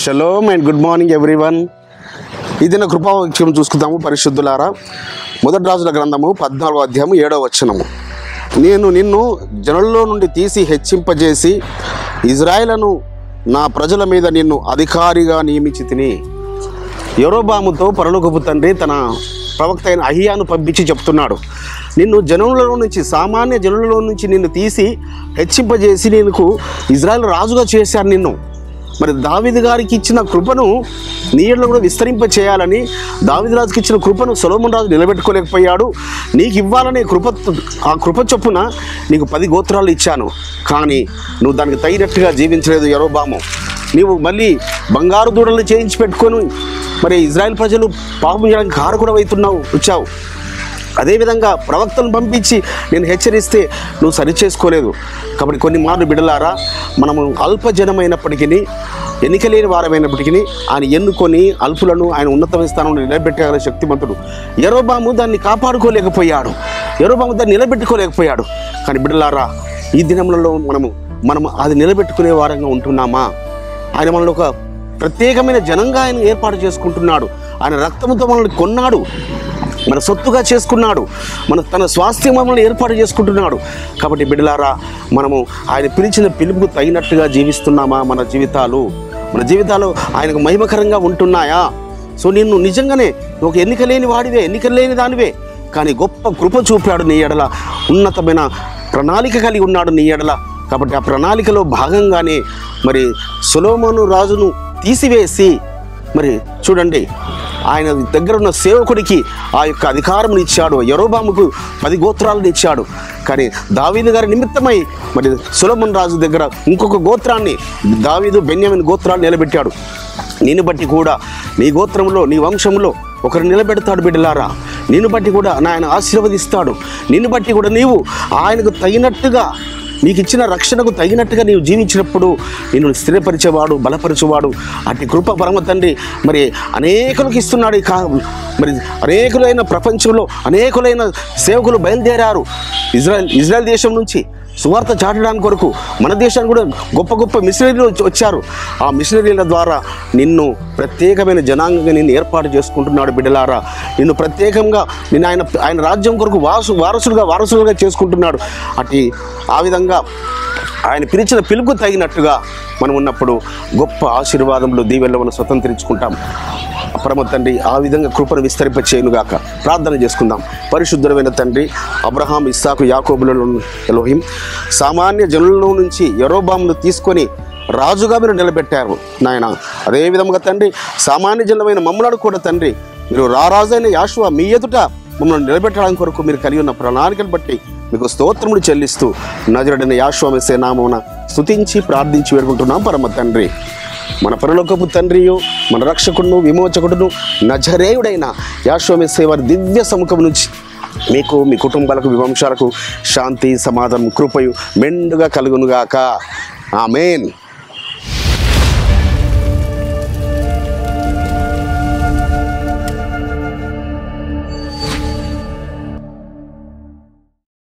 Shalom and good morning everyone. ఇది నా కృపావాక్యం చూసుకుందాము పరిశుద్ధులారా. మొదటి రాజుల గ్రంథము 14వ అధ్యాయము 7వ వచనము. నేను నిన్ను జనుల్లో నుండి తీసి హెచ్చింపజేసి ఇజ్రాయేలును నా ప్రజల మీద నిన్ను అధికారిగా నియమించి తిని. యెరోబాముతో పరలోకపు తండ్రి తన ప్రవక్త అయిన అహియాను పంపించి చెప్తున్నాడు, నిన్ను జనులలో నుంచి, సామాన్య జనులలో నుంచి నిన్ను తీసి హెచ్చింపజేసి నీకు ఇజ్రాయేలు రాజుగా చేశాను నిన్ను. మరి దావీదు గారికి ఇచ్చిన కృపను నీళ్ళలో కూడా విస్తరింప చేయాలని దావీదు రాజుకి ఇచ్చిన కృపను సొలొమోను రాజు నిలబెట్టుకోలేకపోయాడు. నీకు ఇవ్వాలనే ఆ కృప చొప్పున నీకు 10 గోత్రాలు ఇచ్చాను, కానీ నువ్వు దానికి తగినట్టుగా జీవించలేదు యెరోబాము. నీవు మళ్ళీ బంగారు దూడలను చేయించి పెట్టుకొని మరి ఇజ్రాయెల్ ప్రజలు పాపం చేయడానికి కారకుడు వచ్చావు. అదేవిధంగా ప్రవక్తను పంపించి నేను హెచ్చరిస్తే నువ్వు సరిచేసుకోలేదు. కాబట్టి కొన్ని మార్లు బిడ్డలారా, మనము అల్పజనమైనప్పటికీ, ఎన్నికలేని వారమైనప్పటికీ ఆయన ఎన్నుకొని అల్పులను ఆయన ఉన్నతమైన స్థానంలో నిలబెట్టగల శక్తిమంతుడు. యెరోబాము దాన్ని కాపాడుకోలేకపోయాడు, యెరోబాము దాన్ని నిలబెట్టుకోలేకపోయాడు. కానీ బిడ్డలారా, ఈ దినములలో మనము అది నిలబెట్టుకునే వారంగా ఉంటున్నామా? ఆయన మనలో ఒక ప్రత్యేకమైన జనంగా ఆయన ఏర్పాటు చేసుకుంటున్నాడు. ఆయన రక్తంతో మనల్ని కొన్నాడు, మన సొత్తుగా చేసుకున్నాడు, తన స్వాస్థ్యం మనల్ని ఏర్పాటు చేసుకుంటున్నాడు. కాబట్టి బిడ్డలారా, మనము ఆయన పిలిచిన పిలుపుకు తగినట్టుగా జీవిస్తున్నామా? మన జీవితాలు ఆయనకు మహిమకరంగా ఉంటున్నాయా? సో నిన్ను నిజంగానే ఒక ఎన్నికలేని వాడివే, ఎన్నికలేని దానివే, కానీ గొప్ప కృప చూపాడు నీ ఎడల, ఉన్నతమైన ప్రణాళిక కలిగి ఉన్నాడు నీ ఎడల. కాబట్టి ఆ ప్రణాళికలో భాగంగానే మరి సొలొమోను రాజును తీసివేసి, మరి చూడండి, ఆయన దగ్గర ఉన్న సేవకుడికి ఆ యొక్క అధికారం ఇచ్చాడు. యెరోబాముకు 10 గోత్రాలను ఇచ్చాడు. కానీ దావీదు గారి నిమిత్తమై మరి సొలొమోను రాజు దగ్గర ఇంకొక గోత్రాన్ని, దావీదు బెన్యామీను గోత్రాన్ని నిలబెట్టాడు. నిన్ను బట్టి కూడా నీ గోత్రంలో, నీ వంశంలో ఒకరు నిలబెడతాడు బిడ్డలారా. నిన్ను బట్టి కూడా ఆయన ఆశీర్వదిస్తాడు. నిన్ను బట్టి కూడా నీవు ఆయనకు తగినట్టుగా, నీకు ఇచ్చిన రక్షణకు తగినట్టుగా నీవు జీవించినప్పుడు నిన్ను స్థిరపరిచేవాడు, బలపరిచేవాడు. అట్టి కృప పరమ తండ్రి మరి అనేకులకు ఇస్తున్నాడు. మరి అనేకులైన ప్రపంచంలో అనేకులైన సేవకులు బయలుదేరారు ఇజ్రాయెల్ దేశం నుంచి సువార్త చాటడానికి కొరకు. మన దేశానికి కూడా గొప్ప గొప్ప మిషనరీలు వచ్చారు. ఆ మిషనరీల ద్వారా నిన్ను ప్రత్యేకమైన జనాంగంగా నిన్ను ఏర్పాటు చేసుకుంటున్నాడు బిడ్డలారా. నిన్ను ప్రత్యేకంగా ఆయన రాజ్యం కొరకు వారసులుగా చేసుకుంటున్నాడు. ఆ విధంగా ఆయన పిలిచిన పిలుపుకు తగినట్టుగా మనం ఉన్నప్పుడు గొప్ప ఆశీర్వాదములు, దీవెనలు మనం స్వతంత్రించుకుంటాం. పరమ తండ్రి ఆ విధంగా కృపను విస్తరింప చేయనుగాక. ప్రార్థన చేసుకుందాం. పరిశుద్ధమైన తండ్రి, అబ్రహాం, ఇస్సాకు, యాకోబులను ఎలోహిం, సామాన్య జనులలో నుంచి యెరోబామును తీసుకొని రాజుగా మీరు నిలబెట్టారు నాయన. అదేవిధంగా తండ్రి, సామాన్య జనులమైన మమ్మలను కూడా తండ్రి మీరు రారాజైన యాషువ మీ ఎదుట మమ్మల్ని నిలబెట్టడానికి కొరకు మీరు కలిగి ఉన్న ప్రణాళికను బట్టి మీకు స్తోత్రములు చెల్లిస్తూ నజరుడైన యాషువ మెస్సే నామమున స్తుతించి ప్రార్థించి వేడుకుంటున్నాం పరమ తండ్రి. మన పరలోకపు తండ్రియు, మన రక్షకుడును, విమోచకుడును, నజరేయుడైన యాషువ మెస్సే వారి దివ్య సముఖం నుంచి మీకు, మీ కుటుంబాలకు, వివంశాలకు శాంతి, సమాధానం, కృపయు మెండుగా కలుగునుగాక. ఆమేన్.